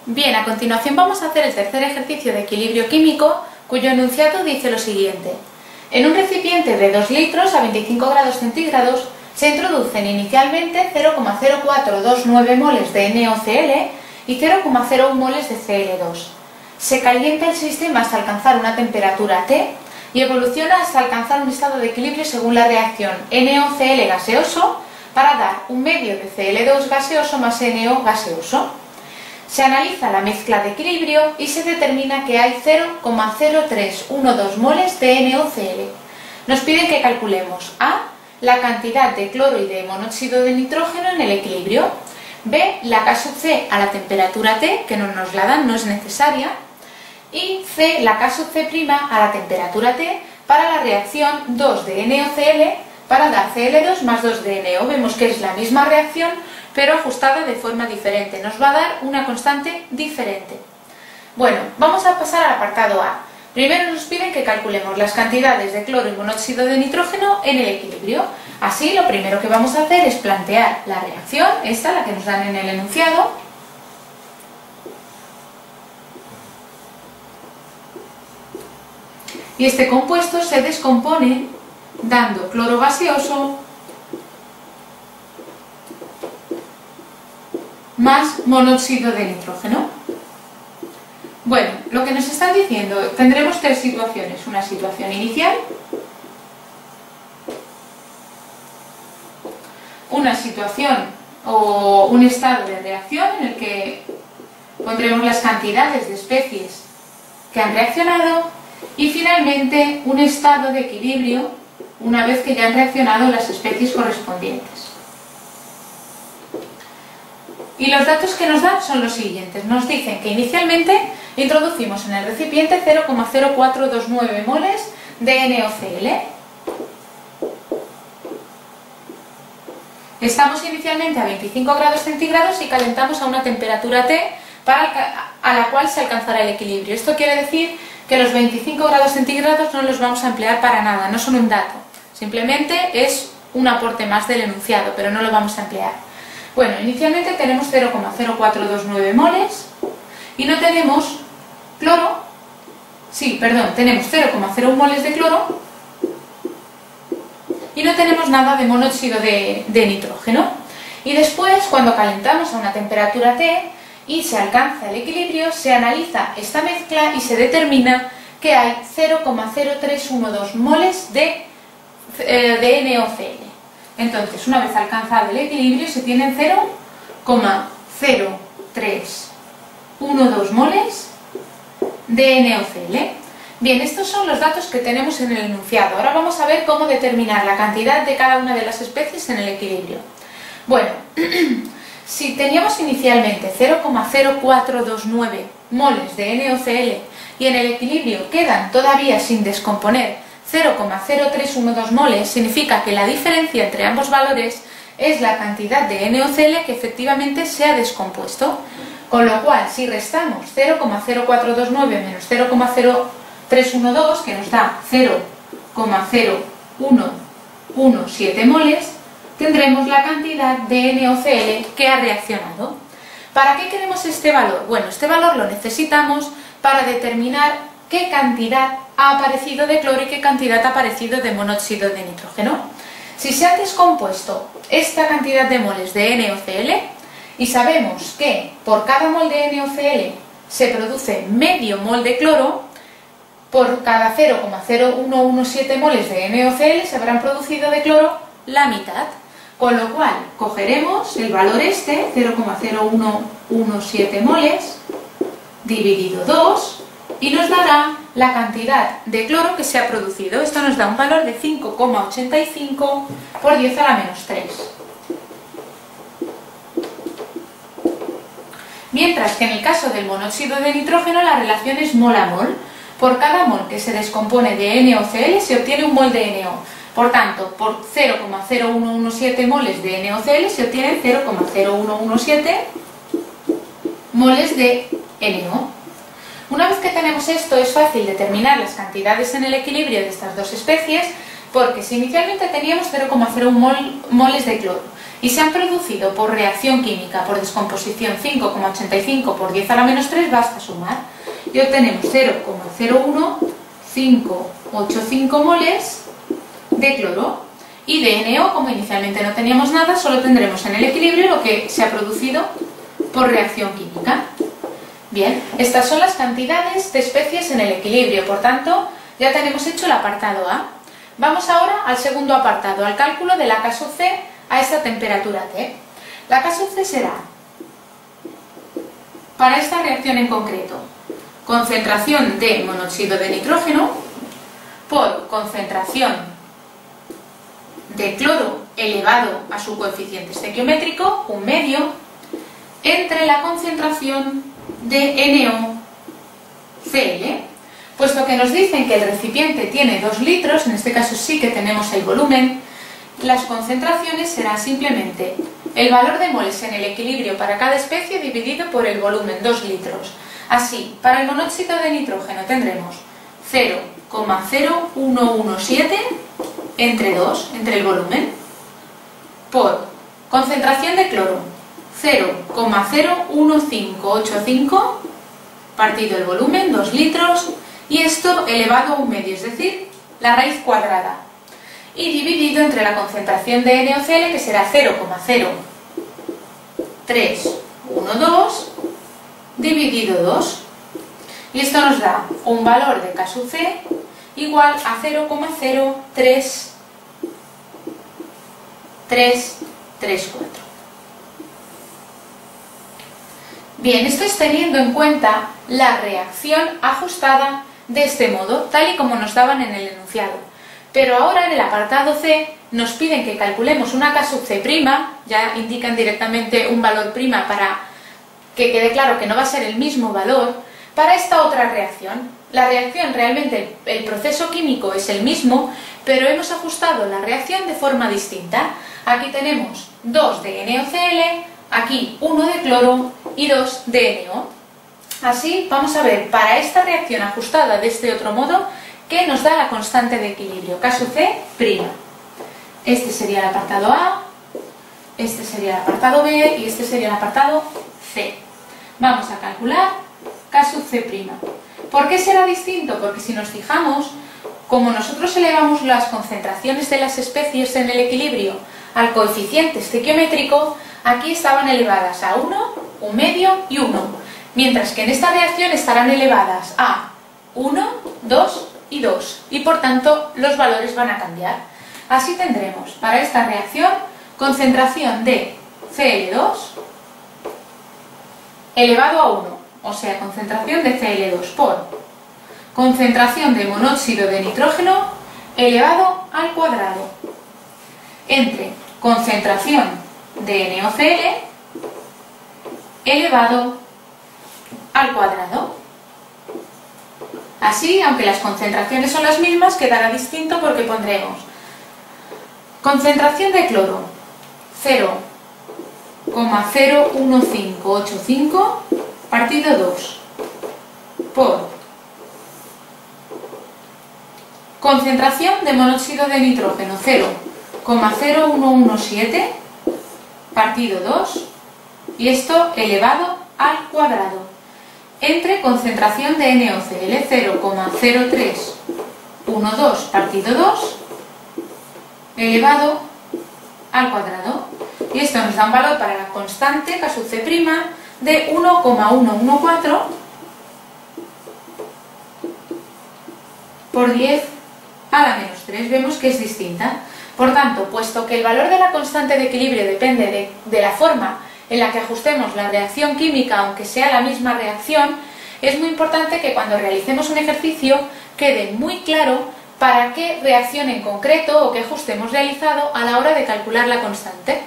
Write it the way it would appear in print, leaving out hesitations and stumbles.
Bien, a continuación vamos a hacer el tercer ejercicio de equilibrio químico, cuyo enunciado dice lo siguiente. En un recipiente de 2 litros a 25 grados centígrados se introducen inicialmente 0,0429 moles de NaOCl y 0,01 moles de Cl2. Se calienta el sistema hasta alcanzar una temperatura T y evoluciona hasta alcanzar un estado de equilibrio según la reacción NaOCl gaseoso para dar un medio de Cl2 gaseoso más NO gaseoso. Se analiza la mezcla de equilibrio y se determina que hay 0,0312 moles de NaOCl. Nos piden que calculemos A, la cantidad de cloro y de monóxido de nitrógeno en el equilibrio, B, la K sub C a la temperatura T, que no nos la dan, no es necesaria, y C, la K sub C' a la temperatura T para la reacción 2 de NaOCl para dar Cl2 más 2 de NO. Vemos que es la misma reacción, pero ajustada de forma diferente. Nos va a dar una constante diferente. Bueno, vamos a pasar al apartado A. Primero nos piden que calculemos las cantidades de cloro y monóxido de nitrógeno en el equilibrio. Así, lo primero que vamos a hacer es plantear la reacción, esta, la que nos dan en el enunciado. Y este compuesto se descompone dando cloro gaseoso más monóxido de nitrógeno. Bueno, lo que nos están diciendo, tendremos tres situaciones. Una situación inicial, una situación o un estado de reacción en el que pondremos las cantidades de especies que han reaccionado y finalmente un estado de equilibrio una vez que ya han reaccionado las especies correspondientes. Y los datos que nos dan son los siguientes. Nos dicen que inicialmente introducimos en el recipiente 0,0429 moles de NaOCl. Estamos inicialmente a 25 grados centígrados y calentamos a una temperatura T a la cual se alcanzará el equilibrio. Esto quiere decir que los 25 grados centígrados no los vamos a emplear para nada, no son un dato. Simplemente es un aporte más del enunciado, pero no lo vamos a emplear. Bueno, inicialmente tenemos 0,0429 moles y no tenemos cloro, tenemos 0,01 moles de cloro y no tenemos nada de monóxido de nitrógeno. Y después, cuando calentamos a una temperatura T y se alcanza el equilibrio, se analiza esta mezcla y se determina que hay 0,0312 moles de NaOCl. Entonces, una vez alcanzado el equilibrio, se tienen 0,0312 moles de NaOCl. Bien, estos son los datos que tenemos en el enunciado. Ahora vamos a ver cómo determinar la cantidad de cada una de las especies en el equilibrio. Bueno, si teníamos inicialmente 0,0429 moles de NaOCl y en el equilibrio quedan todavía sin descomponer 0,0312 moles, significa que la diferencia entre ambos valores es la cantidad de NaOCl que efectivamente se ha descompuesto. Con lo cual, si restamos 0,0429 menos 0,0312, que nos da 0,0117 moles, tendremos la cantidad de NaOCl que ha reaccionado. ¿Para qué queremos este valor? Bueno, este valor lo necesitamos para determinar qué cantidad ha aparecido de cloro y qué cantidad ha aparecido de monóxido de nitrógeno. Si se ha descompuesto esta cantidad de moles de NaOCl y sabemos que por cada mol de NaOCl se produce medio mol de cloro, por cada 0,0117 moles de NaOCl se habrán producido de cloro la mitad. Con lo cual, cogeremos el valor este, 0,0117 moles, dividido 2, y nos dará la cantidad de cloro que se ha producido. Esto nos da un valor de 5,85 por 10 a la menos 3. Mientras que en el caso del monóxido de nitrógeno la relación es mol a mol. Por cada mol que se descompone de NaOCl se obtiene un mol de NO. Por tanto, por 0,0117 moles de NaOCl se obtienen 0,0117 moles de NO. Una vez que tenemos esto, es fácil determinar las cantidades en el equilibrio de estas dos especies, porque si inicialmente teníamos 0,01 moles de cloro y se han producido por reacción química por descomposición 5,85 por 10 a la menos 3, basta sumar y obtenemos 0,01585 moles de cloro. Y de NO, como inicialmente no teníamos nada, solo tendremos en el equilibrio lo que se ha producido por reacción química. Bien, estas son las cantidades de especies en el equilibrio, por tanto, ya tenemos hecho el apartado A. Vamos ahora al segundo apartado, al cálculo de la K sub C a esta temperatura T. La K sub C será, para esta reacción en concreto, concentración de monóxido de nitrógeno por concentración de cloro elevado a su coeficiente estequiométrico, un medio, entre la concentración de NaOCl. Puesto que nos dicen que el recipiente tiene 2 litros, en este caso sí que tenemos el volumen, las concentraciones serán simplemente el valor de moles en el equilibrio para cada especie dividido por el volumen, 2 litros. Así, para el monóxido de nitrógeno tendremos 0,0117 entre 2, entre el volumen, por concentración de cloro 0,01585 partido el volumen, 2 litros, y esto elevado a un medio, es decir, la raíz cuadrada, y dividido entre la concentración de NaOCl, que será 0,0312 dividido 2, y esto nos da un valor de K sub C igual a 0,03334. Bien, esto es teniendo en cuenta la reacción ajustada de este modo, tal y como nos daban en el enunciado. Pero ahora en el apartado C nos piden que calculemos una K sub C', ya indican directamente un valor prima para que quede claro que no va a ser el mismo valor, para esta otra reacción. La reacción, realmente el proceso químico es el mismo, pero hemos ajustado la reacción de forma distinta. Aquí tenemos 2 de NaOCl, aquí 1 de cloro y 2 de NO. Así vamos a ver para esta reacción ajustada de este otro modo que nos da la constante de equilibrio, K sub C'. Este sería el apartado A, este sería el apartado B y este sería el apartado C. Vamos a calcular K sub C'. ¿Por qué será distinto? Porque si nos fijamos, como nosotros elevamos las concentraciones de las especies en el equilibrio al coeficiente estequiométrico, aquí estaban elevadas a 1, un medio y 1, mientras que en esta reacción estarán elevadas a 1, 2 y 2, y por tanto los valores van a cambiar. Así tendremos para esta reacción concentración de Cl2 elevado a 1, o sea, concentración de Cl2 por concentración de monóxido de nitrógeno elevado al cuadrado, entre concentración de NaOCl elevado al cuadrado. Así, aunque las concentraciones son las mismas, quedará distinto porque pondremos concentración de cloro 0,01585 partido 2 por concentración de monóxido de nitrógeno 0,0117 partido 2, y esto elevado al cuadrado, entre concentración de NaOCl 0,0312 partido 2 elevado al cuadrado, y esto nos da un valor para la constante K sub C' de 1,114 por 10 a la menos 3. Vemos que es distinta. Por tanto, puesto que el valor de la constante de equilibrio depende de la forma en la que ajustemos la reacción química, aunque sea la misma reacción, es muy importante que cuando realicemos un ejercicio quede muy claro para qué reacción en concreto o qué ajuste hemos realizado a la hora de calcular la constante.